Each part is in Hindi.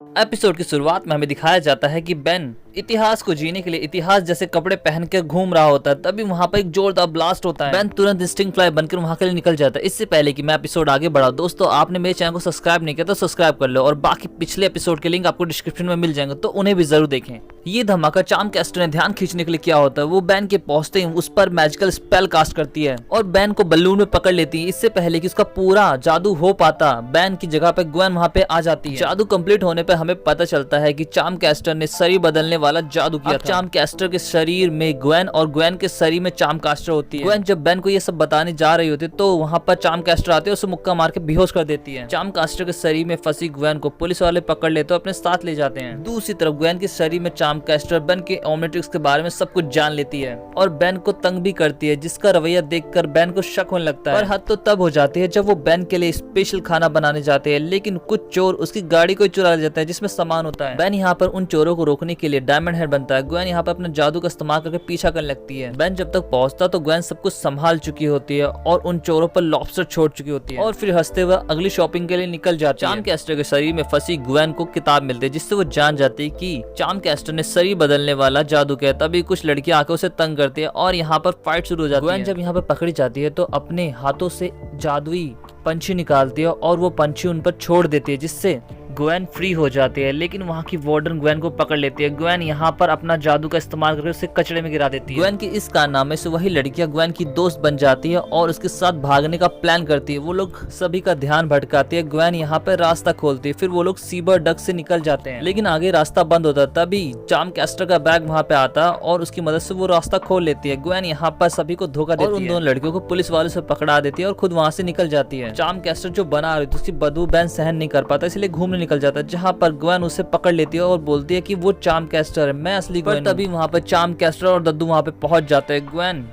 एपिसोड की शुरुआत में हमें दिखाया जाता है कि बेन इतिहास को जीने के लिए इतिहास जैसे कपड़े पहन कर घूम रहा होता है। तभी वहाँ पर एक जोरदार ब्लास्ट होता है। बेन तुरंत इंस्टिंक्ट फ्लाई बनकर वहाँ के लिए निकल जाता है। इससे पहले कि मैं एपिसोड आगे बढ़ाऊं, दोस्तों आपने मेरे चैनल को सब्सक्राइब नहीं किया तो सब्सक्राइब कर लो और बाकी पिछले एपिसोड के लिंक आपको डिस्क्रिप्शन में मिल जाएंगे, तो उन्हें भी जरूर देखें। ये धमाका चार्म कैस्टर ने ध्यान खींचने के लिए किया होता है। वो बेन के पहुंचते ही उस पर मैजिकल स्पेल कास्ट करती है और बेन को बलून में पकड़ लेती है। इससे पहले कि उसका पूरा जादू हो पाता, बेन की जगह पे ग्वेन वहाँ पे आ जाती है। जादू कंप्लीट होने पे हमें पता चलता है कि चार्म कैस्टर ने शरीर बदलने वाला जादू किया था। चार्म कैस्टर के शरीर में ग्वेन और ग्वेन के शरीर में चार्म कैस्टर होती है। ग्वेन जब बेन को ये सब बताने जा रही होती है तो वहाँ पर चार्म कैस्टर आते हैं, उसे मुक्का मार के बेहोश कर देती है। चार्म कैस्टर के शरीर में फंसी ग्वेन को पुलिस वाले पकड़ लेते और अपने साथ ले जाते हैं। दूसरी तरफ ग्वेन के शरीर में चार्म कैस्टर बेन के ओमनिट्रिक्स के बारे में सब कुछ जान लेती है और बेन को तंग भी करती है, जिसका रवैया देखकर बेन को शक होने लगता है। और हद तो तब हो जाती है जब वो बेन के लिए स्पेशल खाना बनाने जाते हैं, लेकिन कुछ चोर उसकी गाड़ी को चुरा ले जाते हैं जिसमें सामान होता है। बेन यहाँ पर उन चोरों को रोकने के लिए डायमंड हेड बनता है। ग्वेन यहाँ पर अपने जादू का इस्तेमाल करके पीछा करने लगती है। बेन जब तक पहुंचता तो ग्वेन सब कुछ संभाल चुकी होती है और उन चोरों पर लॉबस्टर छोड़ चुकी होती है और फिर हंसते हुए अगली शॉपिंग के लिए निकल जाती है। चार्म कैस्टर के शरीर में फंसी ग्वेन को किताब मिलती है, जिससे वो जान जाती है कि चार्म कैस्टर ने शरीर बदलने वाला जादू किया। तभी कुछ लड़कियां आकर उसे तंग करती है और यहाँ पर फाइट शुरू हो जाती है। ग्वेन जब यहाँ पर पकड़ी जाती है तो अपने हाथों से जादुई पंछी निकालती है और वो पंछी उन पर छोड़ देती है, जिससे ग्वेन फ्री हो जाती है। लेकिन वहाँ की वार्डन ग्वेन को पकड़ लेती है। ग्वेन यहाँ पर अपना जादू का इस्तेमाल करके उसे कचड़े में गिरा देती है। ग्वेन की इस कारनामे से वही लड़कियां ग्वेन की दोस्त बन जाती है और उसके साथ भागने का प्लान करती है। वो लोग सभी का ध्यान भटकाती है। ग्वेन यहाँ पर रास्ता खोलती है, फिर वो लोग सीबर डक से निकल जाते हैं, लेकिन आगे रास्ता बंद होता है। तभी चार्म कैस्टर का बैग वहाँ पे आता है और उसकी मदद से वो रास्ता खोल लेती है। ग्वेन यहाँ पर सभी को धोखा देती है और उन दोनों लड़कियों को पुलिस वालों से पकड़ा देती है और खुद वहाँ से निकल जाती है। चार्म कैस्टर जो बना रही थी उसकी बदबू बेन सहन नहीं कर पाता, इसलिए घूमने निकल जाता है, जहाँ ग्वेन उसे पकड़ लेती है और बोलती है कि वो चार्म कैस्टर है, मैं असली ग्वेन। तभी वहाँ पर चार्म कैस्टर और दद्दू वहाँ पे पहुंच जाते हैं।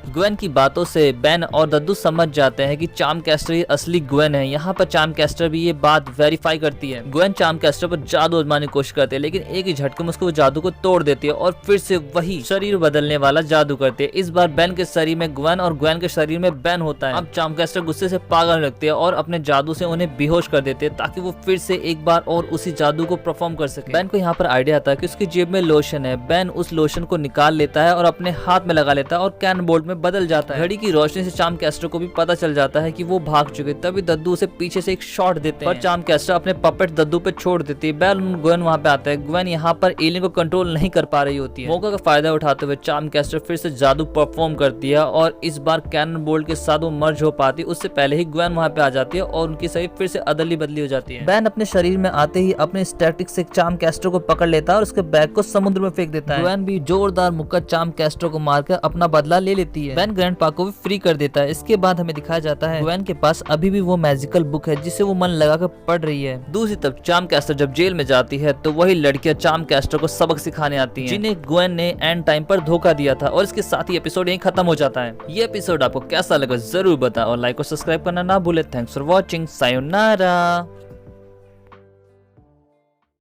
ग्वेन की बातों से बेन और दद्दू समझ जाते हैं कि चार्म कैस्टर ही असली ग्वेन है। यहाँ पर चार्म कैस्टर भी ये बात वेरीफाई करती है। ग्वेन चार्म कैस्टर पर जादू आजमाने की कोशिश करती है, लेकिन एक ही झटके में उसको जादू को तोड़ देती है और फिर से वही शरीर बदलने वाला जादू करती है। इस बार बेन के शरीर में ग्वेन और ग्वेन के शरीर में बेन होता है। अब चार्म कैस्टर गुस्से से पागल लगती है और अपने जादू से उन्हें बेहोश कर देते हैं, ताकि वो फिर से एक बार और उसी जादू को परफॉर्म कर सके। बेन को यहाँ पर आइडिया आता है कि उसकी जेब में लोशन है। बेन उस लोशन को निकाल लेता है और अपने हाथ में लगा लेता है और कैन बोर्ड में बदल जाता है। घड़ी की रोशनी से चार्म कैस्टर को भी पता चल जाता है कि वो भाग चुके। तभी दद्दू उसे पीछे से एक शॉट देते हैं और चार्म कैस्टर अपने पपेट दद्दू पे छोड़ देती है। ग्वेन वहाँ पे आता है। ग्वेन यहाँ पर एलियन को कंट्रोल नहीं कर पा रही होती है। मौका का फायदा उठाते हुए चार्म कैस्टर फिर से जादू परफॉर्म करती है और इस बार कैनन बोल्ट के साथ वो मर्ज हो पाती है। उससे पहले ही ग्वेन वहाँ पे आ जाती है और उनकी शरीर फिर से अदली बदली हो जाती है। बेन अपने शरीर में आते ही अपने स्टैटिक से चार्म कैस्टर को पकड़ लेता है और उसके बैग को समुद्र में फेंक देता है। ग्वेन भी जोरदार मुक्का चार्म कैस्टर को मारकर अपना बदला ले लेती है। बेन ग्रैंडपा को भी फ्री कर देता है। इसके बाद हमें दिखाया जाता है ग्वेन के पास अभी भी वो मैजिकल बुक है जिसे वो मन लगाकर पढ़ रही है। दूसरी तरफ चार्म कैस्टर जब जेल में जाती है तो वही लड़कियां चार्म कैस्टर को सबक सिखाने आती हैं, जिन्हें ग्वेन ने एंड टाइम पर धोखा दिया था। और इसके साथ ही एपिसोड यहीं खत्म हो जाता है। ये एपिसोड आपको कैसा लगा जरूर बताओ और लाइक और सब्सक्राइब करना ना भूले। Thanks for watching. सायोनारा।